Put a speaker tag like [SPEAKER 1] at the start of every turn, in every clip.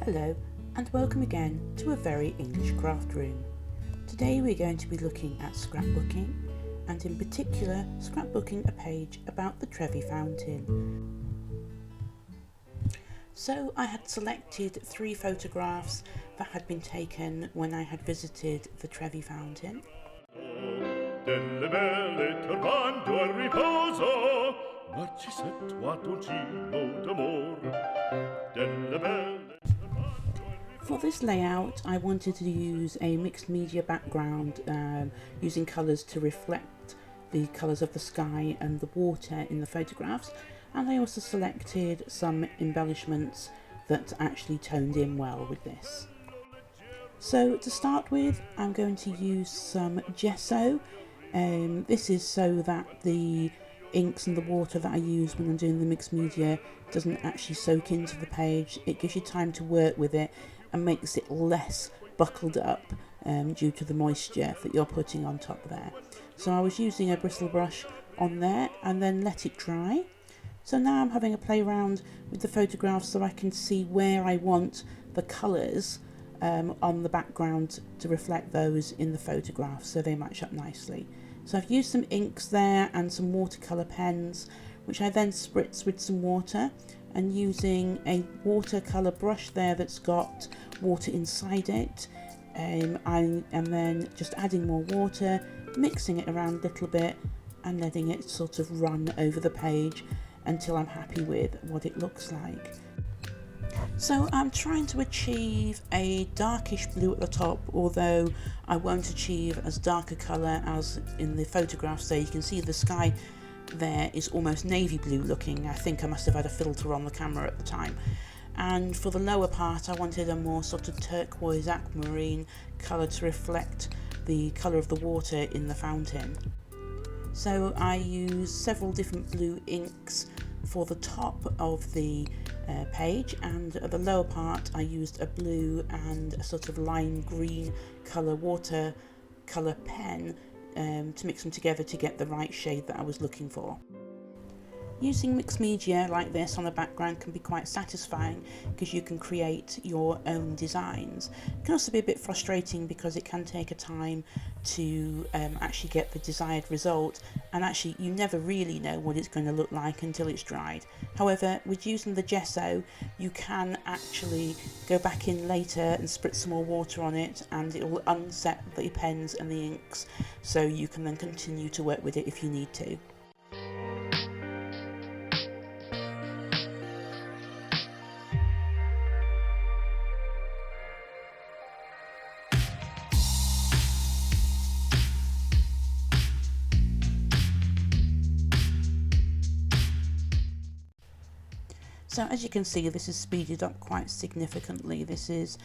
[SPEAKER 1] Hello and welcome again to a very English craft room. Today we're going to be looking at scrapbooking, and in particular scrapbooking a page about the Trevi Fountain. So I had selected 3 photographs that had been taken when I had visited the Trevi Fountain.
[SPEAKER 2] Delle belle turbando al riposo, Narcisetto d'amor. Delle belle.
[SPEAKER 1] For this layout I wanted to use a mixed media background using colours to reflect the colours of the sky and the water in the photographs, and I also selected some embellishments that actually toned in well with this. So to start with, I'm going to use some gesso. This is so that the inks and the water that I use when I'm doing the mixed media doesn't actually soak into the page. It gives you time to work with it and makes it less buckled up due to the moisture that you're putting on top there. So I was using a bristle brush on there and then let it dry. So now I'm having a play around with the photographs so I can see where I want the colours on the background to reflect those in the photograph so they match up nicely. So I've used some inks there and some watercolour pens, which I then spritz with some water, and using a watercolour brush there that's got water inside it, I am then just adding more water, mixing it around a little bit and letting it sort of run over the page until I'm happy with what it looks like. So I'm trying to achieve a darkish blue at the top, although I won't achieve as dark a colour as in the photographs there. You can see the sky there is almost navy blue looking. I think I must have had a filter on the camera at the time. And for the lower part I wanted a more sort of turquoise aquamarine colour to reflect the colour of the water in the fountain. So I used several different blue inks for the top of the page, and at the lower part I used a blue and a sort of lime green colour water colour pen to mix them together to get the right shade that I was looking for. Using mixed media like this on the background can be quite satisfying because you can create your own designs. It can also be a bit frustrating because it can take a time to actually get the desired result, and actually you never really know what it's going to look like until it's dried. However, with using the gesso you can actually go back in later and spritz some more water on it and it will unset the pens and the inks, so you can then continue to work with it if you need to. So as you can see, this is speeded up quite significantly. This is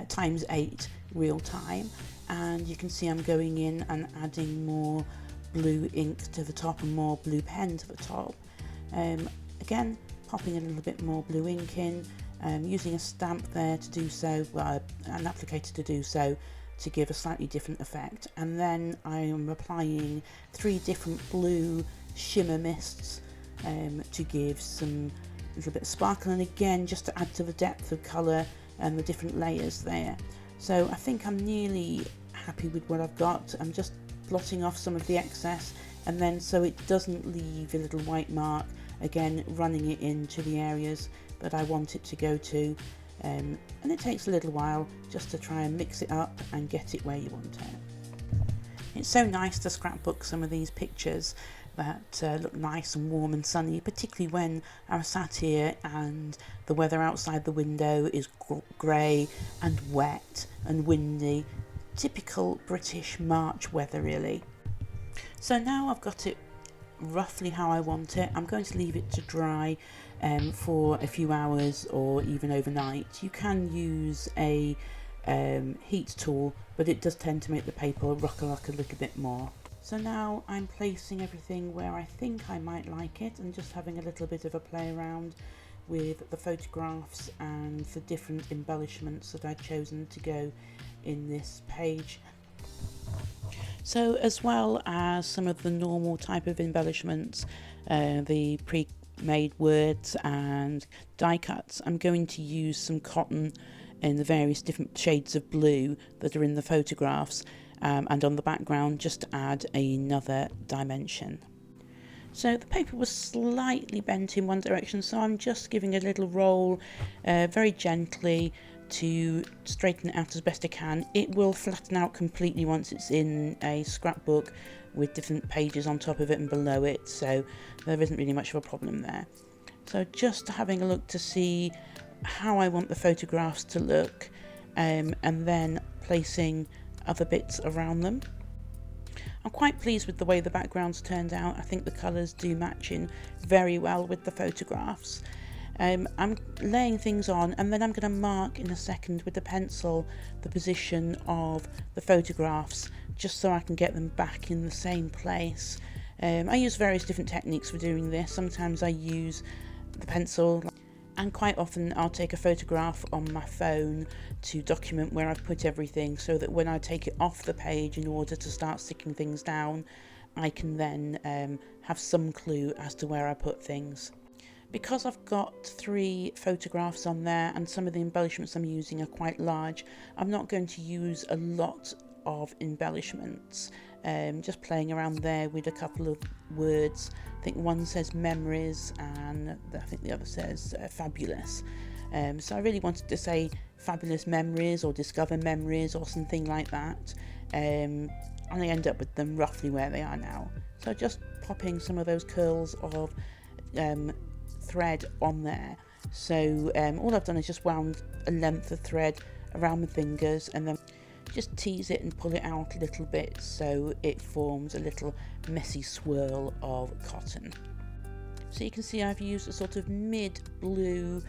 [SPEAKER 1] times 8 real time, and you can see I'm going in and adding more blue ink to the top and more blue pen to the top. Again, popping a little bit more blue ink in, using a stamp there to do so, well, an applicator to do so, to give a slightly different effect. And then I am applying 3 different blue shimmer mists to give some little bit of sparkle, and again just to add to the depth of colour and the different layers there. So I think I'm nearly happy with what I've got. I'm just blotting off some of the excess, and then so it doesn't leave a little white mark, again running it into the areas that I want it to go to, and it takes a little while just to try and mix it up and get it where you want it. It's so nice to scrapbook some of these pictures that look nice and warm and sunny, particularly when I'm sat here and the weather outside the window is grey and wet and windy. Typical British March weather really. So now I've got it roughly how I want it. I'm going to leave it to dry for a few hours or even overnight. You can use a heat tool, but it does tend to make the paper rock a little bit more. So now I'm placing everything where I think I might like it and just having a little bit of a play around with the photographs and the different embellishments that I've chosen to go in this page. So as well as some of the normal type of embellishments, the pre-made words and die cuts, I'm going to use some cotton in the various different shades of blue that are in the photographs, and on the background just to add another dimension. So the paper was slightly bent in one direction, so I'm just giving a little roll very gently to straighten it out as best I can. It will flatten out completely once it's in a scrapbook with different pages on top of it and below it, so there isn't really much of a problem there. So just having a look to see how I want the photographs to look, and then placing other bits around them. I'm quite pleased with the way the backgrounds turned out. I think the colours do match in very well with the photographs. I'm laying things on, and then I'm going to mark in a second with the pencil the position of the photographs, just so I can get them back in the same place. I use various different techniques for doing this. Sometimes I use the pencil, and quite often I'll take a photograph on my phone to document where I've put everything, so that when I take it off the page in order to start sticking things down, I can then have some clue as to where I put things. Because I've got 3 photographs on there and some of the embellishments I'm using are quite large, I'm not going to use a lot of embellishments. Just playing around there with a couple of words. I think one says memories and I think the other says fabulous. So I really wanted to say fabulous memories or discover memories or something like that. And I end up with them roughly where they are now. So just popping some of those curls of thread on there. So all I've done is just wound a length of thread around my fingers and then just tease it and pull it out a little bit so it forms a little messy swirl of cotton. So you can see I've used a sort of mid-blue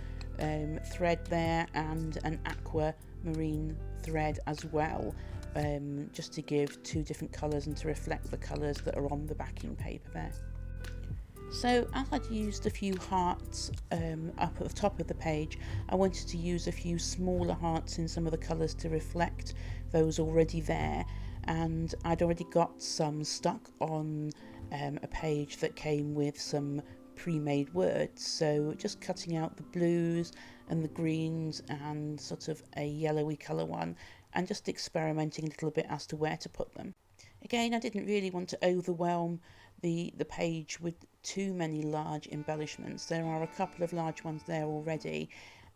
[SPEAKER 1] thread there and an aquamarine thread as well, just to give 2 different colours and to reflect the colours that are on the backing paper there. So as I'd used a few hearts up at the top of the page, I wanted to use a few smaller hearts in some of the colours to reflect those already there, and I'd already got some stuck on a page that came with some pre-made words, so just cutting out the blues and the greens and sort of a yellowy colour one, and just experimenting a little bit as to where to put them. Again, I didn't really want to overwhelm the page with too many large embellishments. There are a couple of large ones there already,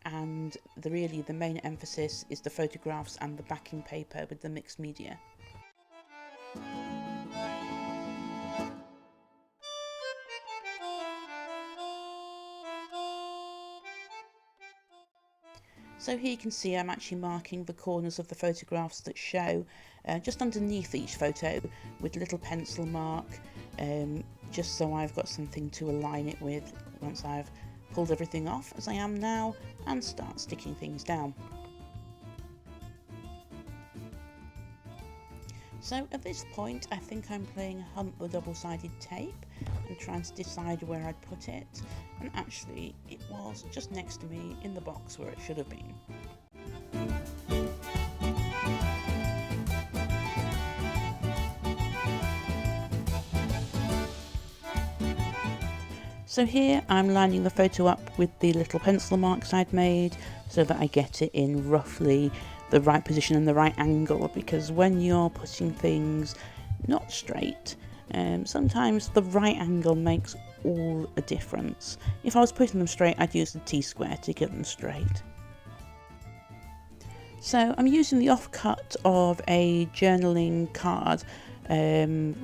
[SPEAKER 1] and the main emphasis is the photographs and the backing paper with the mixed media. So here you can see I'm actually marking the corners of the photographs that show just underneath each photo with a little pencil mark, just so I've got something to align it with once I've pulled everything off, as I am now, and start sticking things down. So at this point I think I'm playing Hunt the double-sided tape and trying to decide where I'd put it, and actually it was just next to me in the box where it should have been. So here I'm lining the photo up with the little pencil marks I'd made so that I get it in roughly the right position and the right angle, because when you're putting things not straight, sometimes the right angle makes all a difference. If I was putting them straight, I'd use the T-square to get them straight. So I'm using the offcut of a journaling card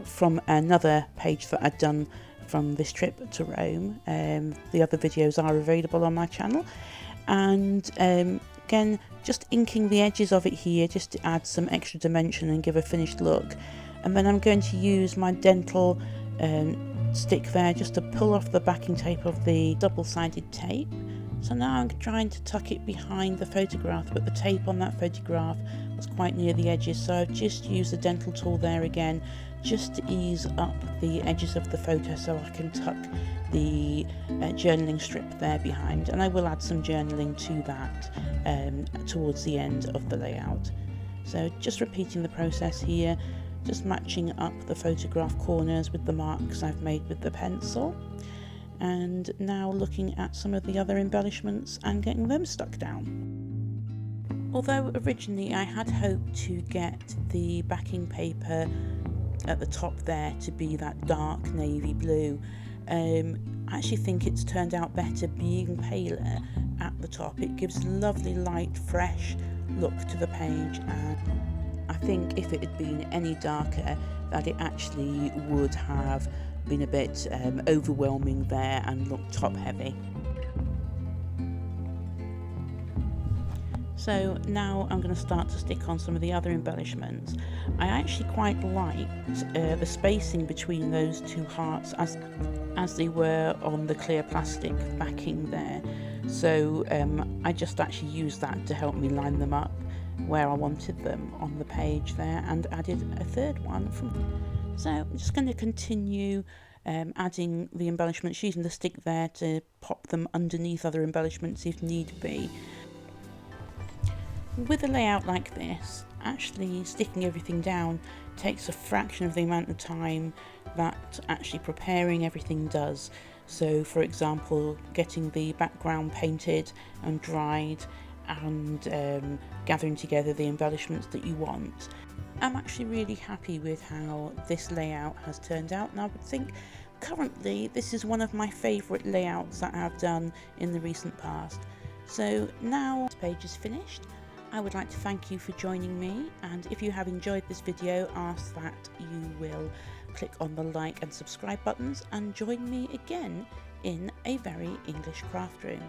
[SPEAKER 1] from another page that I'd done from this trip to Rome. The other videos are available on my channel, and again just inking the edges of it here just to add some extra dimension and give a finished look. And then I'm going to use my dental stick there just to pull off the backing tape of the double-sided tape. So now I'm trying to tuck it behind the photograph, but the tape on that photograph was quite near the edges, so I've just used the dental tool there again just to ease up the edges of the photo so I can tuck the journaling strip there behind, and I will add some journaling to that towards the end of the layout. So just repeating the process here, just matching up the photograph corners with the marks I've made with the pencil, and now looking at some of the other embellishments and getting them stuck down. Although originally I had hoped to get the backing paper at the top there to be that dark navy blue, I actually think it's turned out better being paler at the top. It gives a lovely light, fresh look to the page, and I think if it had been any darker, that it actually would have been a bit overwhelming there and looked top heavy. So now I'm going to start to stick on some of the other embellishments. I actually quite liked the spacing between those two hearts as they were on the clear plastic backing there. So I just actually used that to help me line them up where I wanted them on the page there, and added a third one from. So I'm just going to continue adding the embellishments, using the stick there to pop them underneath other embellishments if need be. With a layout like this, actually sticking everything down takes a fraction of the amount of time that actually preparing everything does. So for example, getting the background painted and dried, and gathering together the embellishments that you want. I'm actually really happy with how this layout has turned out, and I would think currently this is one of my favourite layouts that I've done in the recent past. So now this page is finished, I would like to thank you for joining me, and if you have enjoyed this video, ask that you will click on the like and subscribe buttons and join me again in a very English craft room.